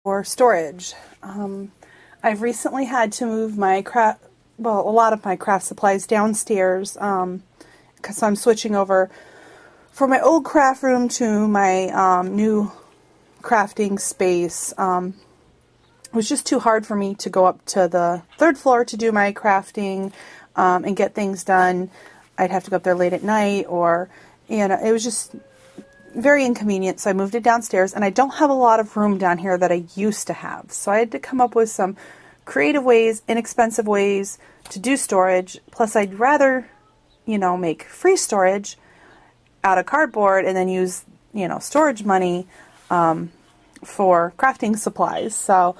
for storage. I've recently had to move my a lot of my craft supplies downstairs because I'm switching over from my old craft room to my new crafting space. It was just too hard for me to go up to the third floor to do my crafting and get things done. I'd have to go up there late at night, or it was just very inconvenient, so I moved it downstairs, and I don't have a lot of room down here that I used to have. So I had to come up with some creative ways, inexpensive ways to do storage. Plus, I'd rather, make free storage out of cardboard and then use, storage money for crafting supplies. So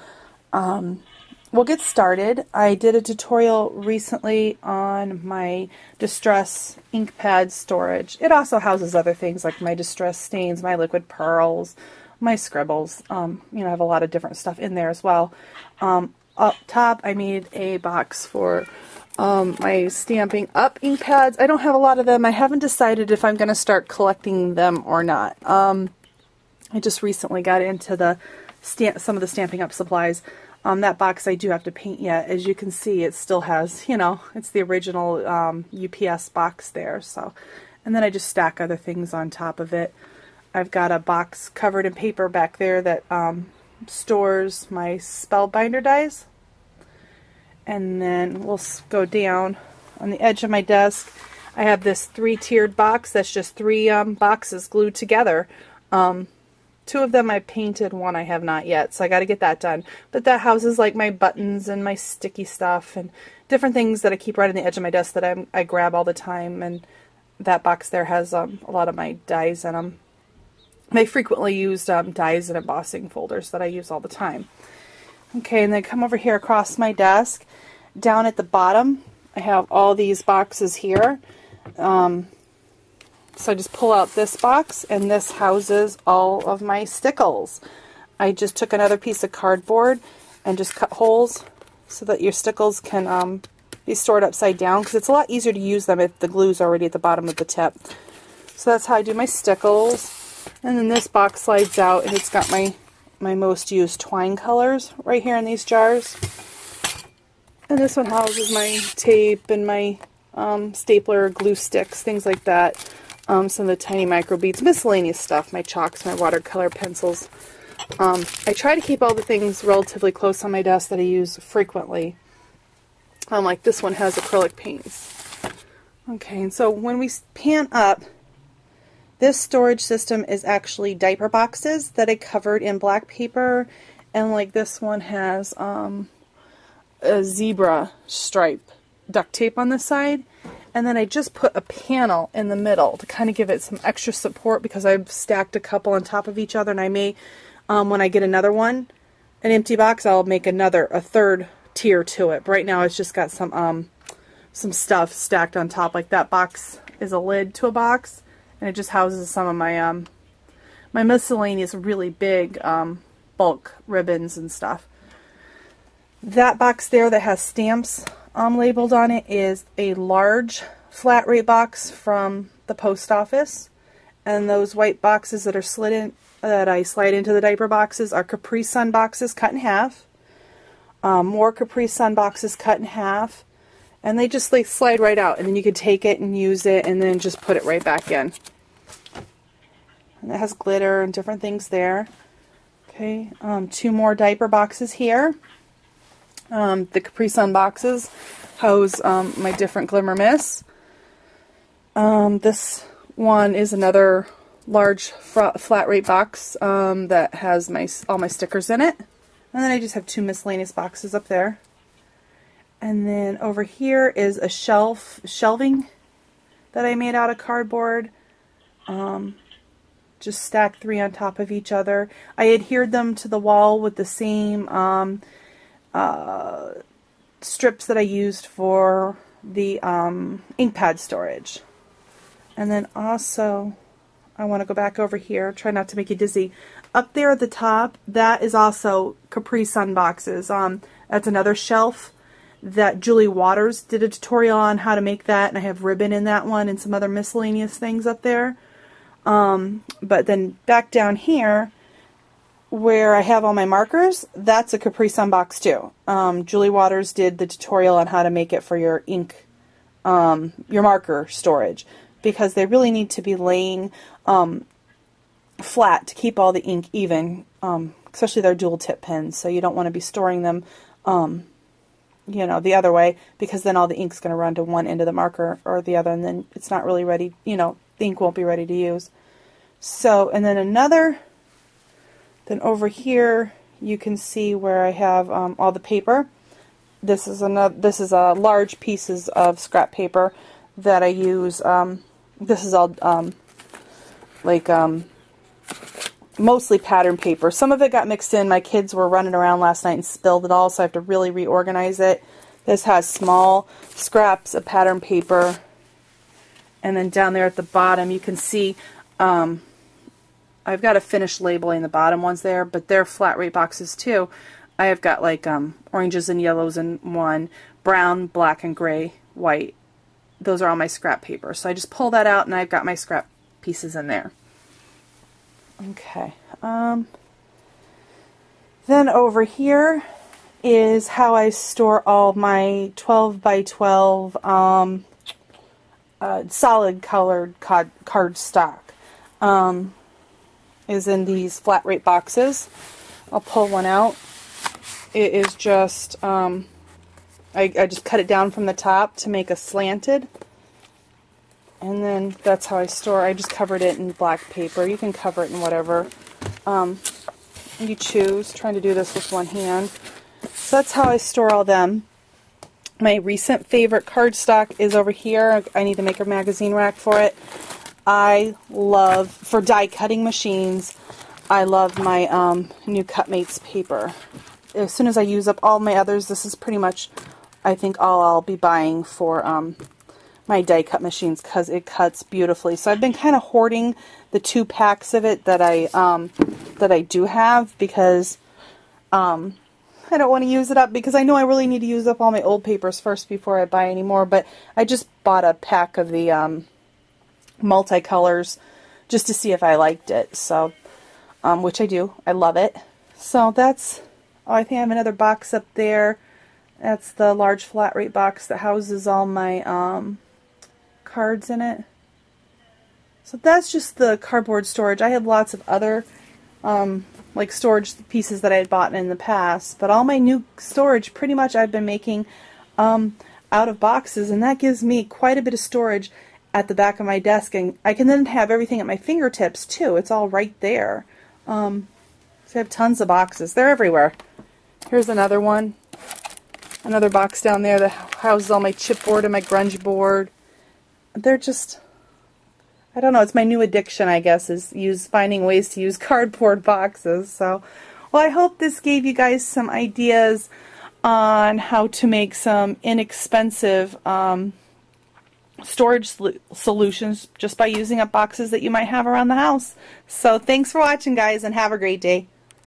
we'll get started. I did a tutorial recently on my Distress ink pad storage. It also houses other things like my Distress stains, my liquid pearls, my scribbles. I have a lot of different stuff in there as well. Up top, I made a box for my Stampin' Up ink pads. I don't have a lot of them. I haven't decided if I'm going to start collecting them or not. I just recently got into some of the Stampin' Up supplies. That box I do have to paint yet. As you can see, it still has, it's the original UPS box there. So, and then I just stack other things on top of it. I've got a box covered in paper back there that stores my Spellbinder dies. And then we'll go down on the edge of my desk. I have this 3-tiered box that's just 3 boxes glued together. 2 of them I painted, 1 I have not yet, so I got to get that done. But that houses like my buttons and my sticky stuff and different things that I keep right on the edge of my desk that I grab all the time. And that box there has a lot of my dies in them. My frequently used dies and embossing folders that I use all the time. Okay, and then come over here across my desk. Down at the bottom, I have all these boxes here. So I just pull out this box, and this houses all of my stickles. I just took another piece of cardboard and just cut holes so that your stickles can be stored upside down, because it's a lot easier to use them if the glue's already at the bottom of the tip. So that's how I do my stickles. And then this box slides out, and it's got my most used twine colors right here in these jars. And this one houses my tape and my stapler, glue sticks, things like that. Some of the tiny micro beads, miscellaneous stuff, my chalks, my watercolor pencils. I try to keep all the things relatively close on my desk that I use frequently. Like this one has acrylic paints. Okay, and so when we pan up, this storage system is actually diaper boxes that I covered in black paper, and like this one has a zebra stripe duct tape on the side. And then I just put a panel in the middle to kind of give it some extra support, because I've stacked a couple on top of each other, and I may, when I get another one, an empty box, I'll make a third tier to it. But right now it's just got some stuff stacked on top. Like that box is a lid to a box, and it just houses some of my my miscellaneous really big bulk ribbons and stuff. That box there that has stamps labeled on it is a large flat rate box from the post office, and those white boxes that are slid in, that I slide into the diaper boxes, are Capri Sun boxes cut in half. More Capri Sun boxes cut in half, and they just slide right out, and then you can take it and use it and then just put it right back in. And it has glitter and different things there. Okay, 2 more diaper boxes here. The Capri Sun boxes house my different Glimmer Mists. This one is another large flat rate box that has all my stickers in it. And then I just have 2 miscellaneous boxes up there. And then over here is a shelving that I made out of cardboard. Just stacked 3 on top of each other. I adhered them to the wall with the same strips that I used for the ink pad storage. And then also, I want to go back over here, try not to make you dizzy. Up there at the top, that is also Capri Sun boxes. That's another shelf that Julie Waters did a tutorial on how to make that, and I have ribbon in that one and some other miscellaneous things up there. But then back down here, where I have all my markers, that's a Capri Sun box too. Julie Waters did the tutorial on how to make it for your ink, your marker storage, because they really need to be laying flat to keep all the ink even, especially their dual tip pens. So you don't want to be storing them, you know, the other way, because then all the ink's going to run to one end of the marker or the other, and then it's not really ready, you know, the ink won't be ready to use. So, and then then over here you can see where I have all the paper. This is large pieces of scrap paper that I use. This is all mostly pattern paper. Some of it got mixed in. My kids were running around last night and spilled it all, so I have to really reorganize it. This has small scraps of pattern paper. And then down there at the bottom you can see I've got to finish labeling the bottom ones there, but they're flat rate boxes too. I have got like oranges and yellows in one, brown, black, and gray, white. Those are all my scrap paper. So I just pull that out and I've got my scrap pieces in there. Okay. Then over here is how I store all my 12 by 12 solid colored card stock. Is in these flat rate boxes. I'll pull one out. It is just, I just cut it down from the top to make a slanted. And then that's how I store. I just covered it in black paper. You can cover it in whatever you choose. Trying to do this with one hand. So that's how I store all them. My recent favorite cardstock is over here. I need to make a magazine rack for it. I love, for die cutting machines, I love my new Cutmates paper. As soon as I use up all my others, this is pretty much, I think, all I'll be buying for my die cut machines, because it cuts beautifully. So I've been kind of hoarding the 2 packs of it that I do have, because I don't want to use it up, because I know I really need to use up all my old papers first before I buy any more. But I just bought a pack of the multicolors just to see if I liked it, so which I do. I love it. So that's, oh, I think I have another box up there. That's the large flat rate box that houses all my cards in it. So that's just the cardboard storage. I have lots of other like storage pieces that I had bought in the past, but all my new storage pretty much I've been making out of boxes, and that gives me quite a bit of storage at the back of my desk, and I can then have everything at my fingertips too. It's all right there. So I have tons of boxes. They're everywhere. Here's another one. Another box down there that houses all my chipboard and my grunge board. They're just, I don't know, it's my new addiction, I guess, is finding ways to use cardboard boxes. So, well, I hope this gave you guys some ideas on how to make some inexpensive storage solutions just by using up boxes that you might have around the house. So thanks for watching, guys, and have a great day.